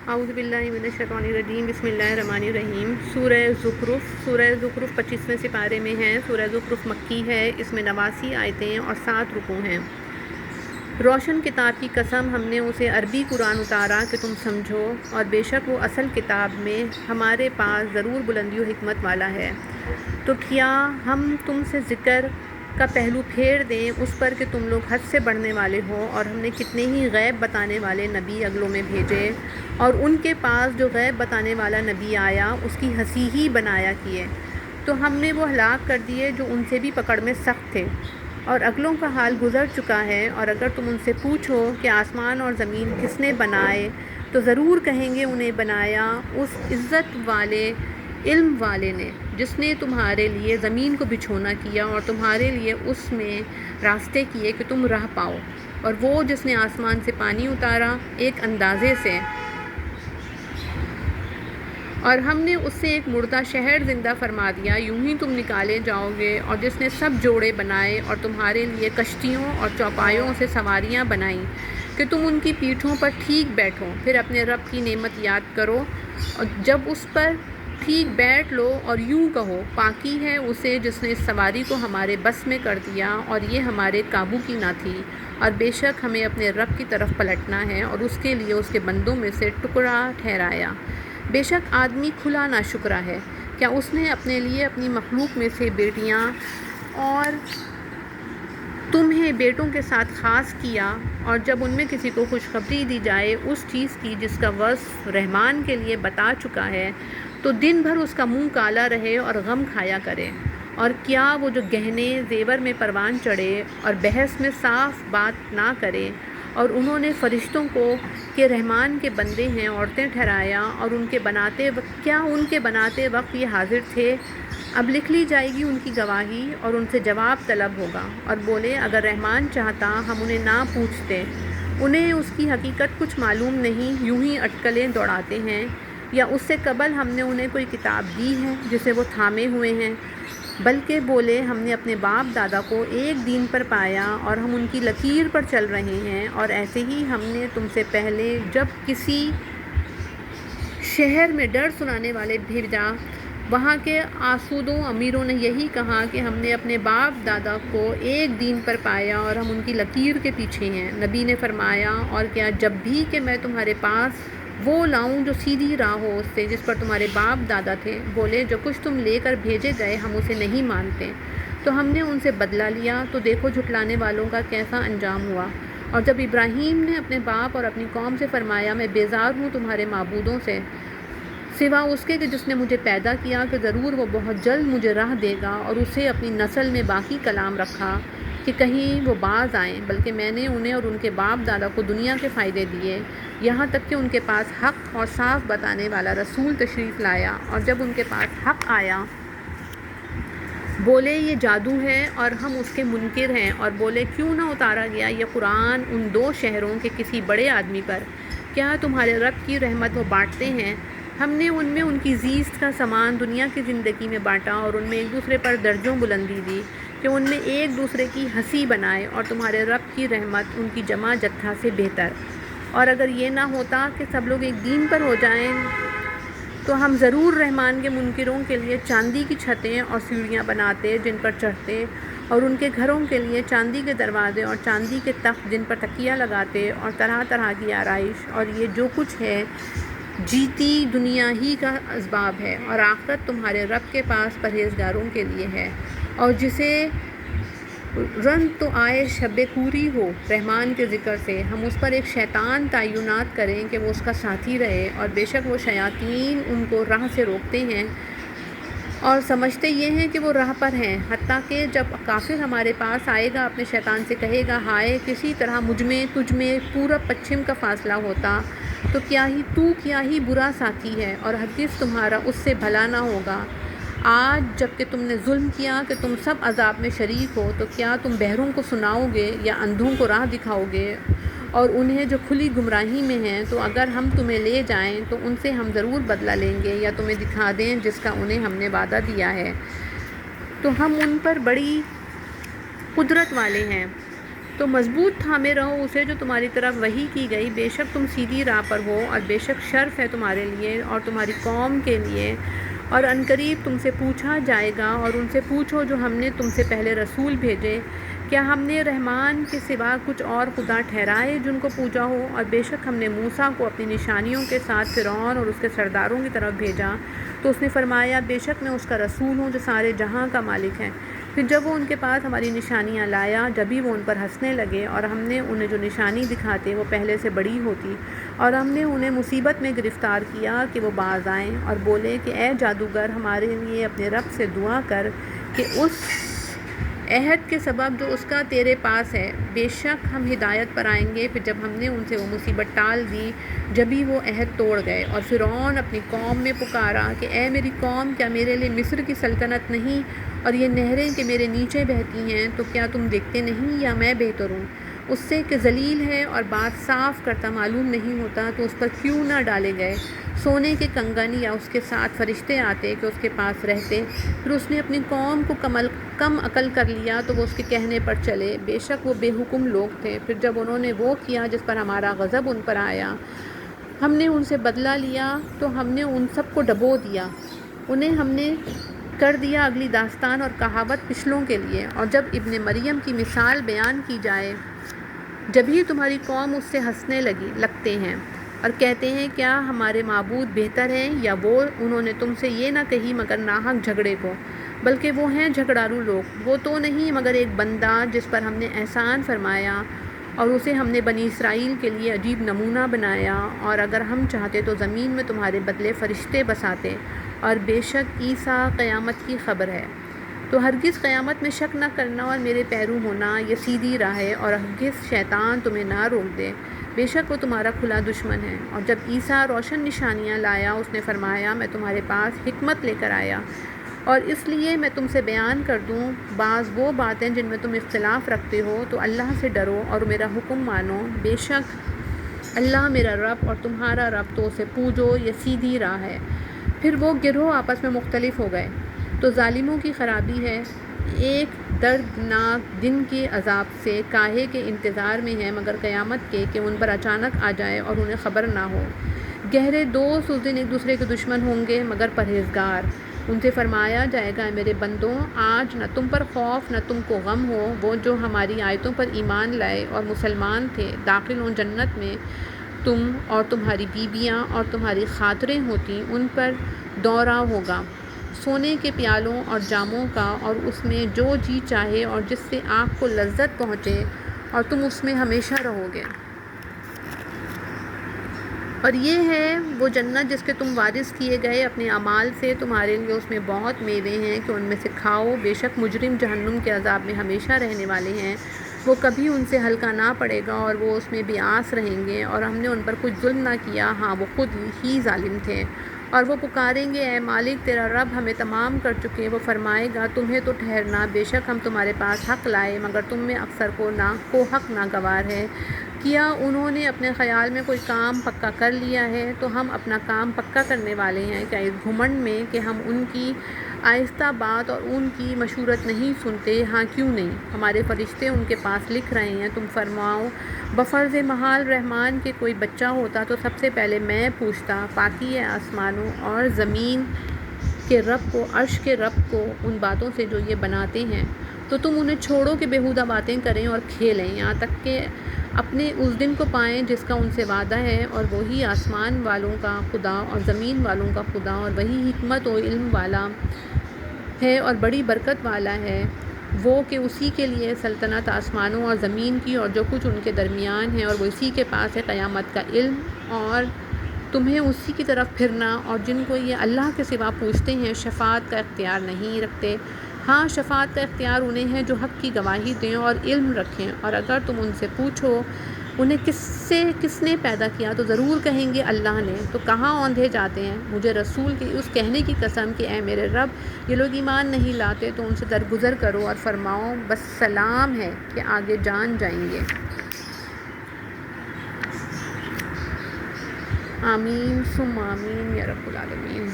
اعوذ باللہ من الشیطان الرجیم بسم اللہ الرحمن الرحیم۔ سورہ زخرف 25ویں سپارے میں ہے۔ سورہ زخرف مکی ہے، اس میں 89 آیتیں اور 7 رکوع ہیں۔ روشن کتاب کی قسم، ہم نے اسے عربی قرآن اتارا کہ تم سمجھو، اور بے شک وہ اصل کتاب میں ہمارے پاس ضرور بلندی و حکمت والا ہے۔ تو کیا ہم تم سے ذکر کا پہلو پھیر دیں اس پر کہ تم لوگ حد سے بڑھنے والے ہو، اور ہم نے کتنے ہی غیب بتانے والے نبی اگلوں میں بھیجے، اور ان کے پاس جو غیب بتانے والا نبی آیا اس کی ہنسی ہی بنایا کیے، تو ہم نے وہ ہلاک کر دیے جو ان سے بھی پکڑ میں سخت تھے، اور اگلوں کا حال گزر چکا ہے۔ اور اگر تم ان سے پوچھو کہ آسمان اور زمین کس نے بنائے، تو ضرور کہیں گے انہیں بنایا اس عزت والے علم والے نے، جس نے تمہارے لیے زمین کو بچھونا کیا اور تمہارے لیے اس میں راستے کیے کہ تم راہ پاؤ، اور وہ جس نے آسمان سے پانی اتارا ایک اندازے سے، اور ہم نے اس سے ایک مردہ شہر زندہ فرما دیا، یوں ہی تم نکالے جاؤ گے، اور جس نے سب جوڑے بنائے اور تمہارے لیے کشتیوں اور چوپایوں سے سواریاں بنائیں کہ تم ان کی پیٹھوں پر ٹھیک بیٹھو، پھر اپنے رب کی نعمت یاد کرو، اور جب اس پر ٹھیک بیٹھ لو اور یوں کہو، پاکی ہے اسے جس نے اس سواری کو ہمارے بس میں کر دیا، اور یہ ہمارے قابو کی نہ تھی، اور بے شک ہمیں اپنے رب کی طرف پلٹنا ہے، اور اس کے لیے اس کے بندوں میں سے ٹکڑا ٹھہرایا۔ بے شک آدمی کھلا ناشکرا ہے، کیا اس نے اپنے لیے اپنی مخلوق میں سے بیٹیاں اور تمہیں بیٹوں کے ساتھ خاص کیا، اور جب ان میں کسی کو خوشخبری دی جائے اس چیز کی جس کا وصف رحمان کے لیے بتا چکا ہے، تو دن بھر اس کا منہ کالا رہے اور غم کھایا کرے۔ اور کیا وہ جو گہنے زیور میں پروان چڑھے اور بحث میں صاف بات نہ کرے، اور انہوں نے فرشتوں کو کہ رحمان کے بندے ہیں عورتیں ٹھہرایا، اور ان کے بناتے وقت یہ حاضر تھے؟ اب لکھ لی جائے گی ان کی گواہی، اور ان سے جواب طلب ہوگا، اور بولے اگر رحمان چاہتا ہم انہیں نہ پوچھتے، انہیں اس کی حقیقت کچھ معلوم نہیں، یوں ہی اٹکلیں دوڑاتے ہیں، یا اس سے قبل ہم نے انہیں کوئی کتاب دی ہے جسے وہ تھامے ہوئے ہیں؟ بلکہ بولے ہم نے اپنے باپ دادا کو ایک دین پر پایا، اور ہم ان کی لکیر پر چل رہے ہیں، اور ایسے ہی ہم نے تم سے پہلے جب کسی شہر میں ڈر سنانے والے بھیجا، وہاں کے آسودوں امیروں نے یہی کہا کہ ہم نے اپنے باپ دادا کو ایک دین پر پایا اور ہم ان کی لکیر کے پیچھے ہیں۔ نبی نے فرمایا، اور کیا جب بھی کہ میں تمہارے پاس وہ لاؤں جو سیدھی راہ ہو اس سے جس پر تمہارے باپ دادا تھے؟ بولے جو کچھ تم لے کر بھیجے گئے ہم اسے نہیں مانتے، تو ہم نے ان سے بدلہ لیا، تو دیکھو جھٹلانے والوں کا کیسا انجام ہوا۔ اور جب ابراہیم نے اپنے باپ اور اپنی قوم سے فرمایا میں بیزار ہوں تمہارے معبودوں سے سوا اس کے کہ جس نے مجھے پیدا کیا، کہ ضرور وہ بہت جلد مجھے راہ دے گا، اور اسے اپنی نسل میں باقی کلام رکھا کہ کہیں وہ باز آئیں، بلکہ میں نے انہیں اور ان کے باپ دادا کو دنیا کے فائدے دیے، یہاں تک کہ ان کے پاس حق اور صاف بتانے والا رسول تشریف لایا، اور جب ان کے پاس حق آیا بولے یہ جادو ہے اور ہم اس کے منکر ہیں، اور بولے کیوں نہ اتارا گیا یہ قرآن ان 2 شہروں کے کسی بڑے آدمی پر؟ کیا تمہارے رب کی رحمت وہ بانٹتے ہیں؟ ہم نے ان میں ان کی زیست کا سامان دنیا کی زندگی میں بانٹا، اور ان میں ایک دوسرے پر درجوں بلندی دی کہ ان میں ایک دوسرے کی ہنسی بنائے، اور تمہارے رب کی رحمت ان کی جمع جتھا سے بہتر۔ اور اگر یہ نہ ہوتا کہ سب لوگ ایک دین پر ہو جائیں، تو ہم ضرور رحمان کے منکروں کے لیے چاندی کی چھتیں اور سیڑھیاں بناتے جن پر چڑھتے، اور ان کے گھروں کے لیے چاندی کے دروازے اور چاندی کے تخت جن پر تکیہ لگاتے، اور طرح طرح کی آرائش، اور یہ جو کچھ ہے جیتی دنیا ہی کا اسباب ہے، اور آخرت تمہارے رب کے پاس پرہیزگاروں کے لیے ہے۔ اور جسے رن تو آئے شب کوری ہو رحمان کے ذکر سے، ہم اس پر ایک شیطان تعینات کریں کہ وہ اس کا ساتھی رہے، اور بے شک وہ شیاطین ان کو راہ سے روکتے ہیں اور سمجھتے یہ ہیں کہ وہ راہ پر ہیں، حتیٰ کہ جب کافر ہمارے پاس آئے گا اپنے شیطان سے کہے گا ہائے کسی طرح مجھ میں تجھ میں پورب پچھم کا فاصلہ ہوتا، تو کیا ہی برا ساتھی ہے، اور ہرگز تمہارا اس سے بھلا نہ ہوگا۔ آج جب کہ تم نے ظلم کیا کہ تم سب عذاب میں شریک ہو، تو کیا تم بہروں کو سناؤ گے یا اندھوں کو راہ دکھاؤ گے، اور انہیں جو کھلی گمراہی میں ہیں؟ تو اگر ہم تمہیں لے جائیں تو ان سے ہم ضرور بدلہ لیں گے، یا تمہیں دکھا دیں جس کا انہیں ہم نے وعدہ دیا ہے، تو ہم ان پر بڑی قدرت والے ہیں۔ تو مضبوط تھامے رہو اسے جو تمہاری طرف وحی کی گئی، بے شک تم سیدھی راہ پر ہو، اور بے شک شرف ہے تمہارے لیے اور تمہاری قوم کے لیے، اور عنقریب تم سے پوچھا جائے گا۔ اور ان سے پوچھو جو ہم نے تم سے پہلے رسول بھیجے، کیا ہم نے رحمان کے سوا کچھ اور خدا ٹھہرائے جن کو پوجا ہو؟ اور بے شک ہم نے موسیٰ کو اپنی نشانیوں کے ساتھ فرعون اور اس کے سرداروں کی طرف بھیجا، تو اس نے فرمایا بے شک میں اس کا رسول ہوں جو سارے جہاں کا مالک ہے۔ پھر جب وہ ان کے پاس ہماری نشانیاں لایا، جبھی وہ ان پر ہنسنے لگے، اور ہم نے انہیں جو نشانی دکھاتے وہ پہلے سے بڑی ہوتی، اور ہم نے انہیں مصیبت میں گرفتار کیا کہ وہ باز آئیں، اور بولے کہ اے جادوگر ہمارے لیے اپنے رب سے دعا کر کہ اس عہد کے سبب جو اس کا تیرے پاس ہے، بے شک ہم ہدایت پر آئیں گے۔ پھر جب ہم نے ان سے وہ مصیبت ٹال دی، جبھی وہ عہد توڑ گئے، اور فرعون اپنی قوم میں پکارا کہ اے میری قوم، کیا میرے لیے مصر کی سلطنت نہیں اور یہ نہریں کہ میرے نیچے بہتی ہیں؟ تو کیا تم دیکھتے نہیں یا میں بہتر ہوں اس سے کہ ذلیل ہے اور بات صاف کرتا معلوم نہیں ہوتا؟ تو اس پر کیوں نہ ڈالے گئے سونے کے کنگن، یا اس کے ساتھ فرشتے آتے کہ اس کے پاس رہتے؟ پھر اس نے اپنی قوم کو کم عقل کر لیا تو وہ اس کے کہنے پر چلے، بے شک وہ بے حکم لوگ تھے۔ پھر جب انہوں نے وہ کیا جس پر ہمارا غضب ان پر آیا، ہم نے ان سے بدلہ لیا، تو ہم نے ان سب کو ڈبو دیا، انہیں ہم نے کر دیا اگلی داستان اور کہاوت پچھلوں کے لیے۔ اور جب ابن مریم کی مثال بیان کی جائے، جبھی تمہاری قوم اس سے ہنسنے لگتے ہیں اور کہتے ہیں کیا ہمارے معبود بہتر ہیں یا وہ؟ انہوں نے تم سے یہ نہ کہی مگر ناحق جھگڑے کو، بلکہ وہ ہیں جھگڑالو لوگ۔ وہ تو نہیں مگر ایک بندہ جس پر ہم نے احسان فرمایا، اور اسے ہم نے بنی اسرائیل کے لیے عجیب نمونہ بنایا، اور اگر ہم چاہتے تو زمین میں تمہارے بدلے فرشتے بساتے، اور بے شک عیسیٰ قیامت کی خبر ہے۔ تو ہرگز قیامت میں شک نہ کرنا اور میرے پیرو ہونا، یہ سیدھی راہ ہے، اور ہرگز شیطان تمہیں نہ روک دے، بے شک وہ تمہارا کھلا دشمن ہے۔ اور جب عیسیٰ روشن نشانیاں لایا، اس نے فرمایا میں تمہارے پاس حکمت لے کر آیا، اور اس لیے میں تم سے بیان کر دوں بعض وہ باتیں جن میں تم اختلاف رکھتے ہو، تو اللہ سے ڈرو اور میرا حکم مانو، بے شک اللہ میرا رب اور تمہارا رب، تو اسے پوجو، یہ سیدھی راہ ہے۔ پھر وہ گروہ آپس میں مختلف ہو گئے۔ تو ظالموں کی خرابی ہے، ایک دردناک دن کے عذاب سے کاہے کے انتظار میں ہے، مگر قیامت کے کہ ان پر اچانک آ جائے اور انہیں خبر نہ ہو۔ گہرے دوست اس دن ایک دوسرے کے دشمن ہوں گے مگر پرہیزگار۔ ان سے فرمایا جائے گا اے میرے بندوں، آج نہ تم پر خوف نہ تم کو غم ہو، وہ جو ہماری آیتوں پر ایمان لائے اور مسلمان تھے داخل ہوں جنت میں، تم اور تمہاری بیویاں اور تمہاری خاطریں ہوتی، ان پر دورہ ہوگا سونے کے پیالوں اور جاموں کا، اور اس میں جو جی چاہے اور جس سے آنکھ کو لذت پہنچے، اور تم اس میں ہمیشہ رہو گے۔ اور یہ ہے وہ جنت جس کے تم وارث کیے گئے اپنے اعمال سے، تمہارے لیے اس میں بہت میوے ہیں کہ ان میں سے کھاؤ، بے شک مجرم جہنم کے عذاب میں ہمیشہ رہنے والے ہیں، وہ کبھی ان سے ہلکا نہ پڑے گا، اور وہ اس میں بیاس رہیں گے۔ اور ہم نے ان پر کچھ ظلم نہ کیا، ہاں وہ خود ہی ظالم تھے۔ اور وہ پکاریں گے اے مالک تیرا رب ہمیں تمام کر چکے، وہ فرمائے گا تمہیں تو ٹھہرنا، بے شک ہم تمہارے پاس حق لائے، مگر تم میں اکثر کو حق ناگوار ہے۔ کیا انہوں نے اپنے خیال میں کوئی کام پکا کر لیا ہے؟ تو ہم اپنا کام پکا کرنے والے ہیں، کیا اس گھمنڈ میں کہ ہم ان کی آہستہ بات اور ان کی مشورت نہیں سنتے؟ ہاں کیوں نہیں، ہمارے فرشتے ان کے پاس لکھ رہے ہیں۔ تم فرماؤ بفرض محال رحمان کے کوئی بچہ ہوتا تو سب سے پہلے میں پوچھتا، پاکی ہے آسمانوں اور زمین کے رب کو، عرش کے رب کو ان باتوں سے جو یہ بناتے ہیں۔ تو تم انہیں چھوڑو کہ بیہودہ باتیں کریں اور کھیلیں، یہاں تک کہ اپنے اس دن کو پائیں جس کا ان سے وعدہ ہے، اور وہی آسمان والوں کا خدا اور زمین والوں کا خدا، اور وہی حکمت و علم والا ہے اور بڑی برکت والا ہے، وہ کہ اسی کے لیے سلطنت آسمانوں اور زمین کی اور جو کچھ ان کے درمیان ہے، اور وہ اسی کے پاس ہے قیامت کا علم، اور تمہیں اسی کی طرف پھرنا، اور جن کو یہ اللہ کے سوا پوچھتے ہیں شفاعت کا اختیار نہیں رکھتے، ہاں شفاعت کا اختیار انہیں ہے جو حق کی گواہی دیں اور علم رکھیں۔ اور اگر تم ان سے پوچھو انہیں کس نے پیدا کیا، تو ضرور کہیں گے اللہ نے، تو کہاں اوندھے جاتے ہیں مجھے رسول کے اس کہنے کی قسم کہ اے میرے رب یہ لوگ ایمان نہیں لاتے، تو ان سے درگزر کرو اور فرماؤ بس سلام ہے کہ آگے جان جائیں گے۔ آمین ثم آمین یا رب العالمین۔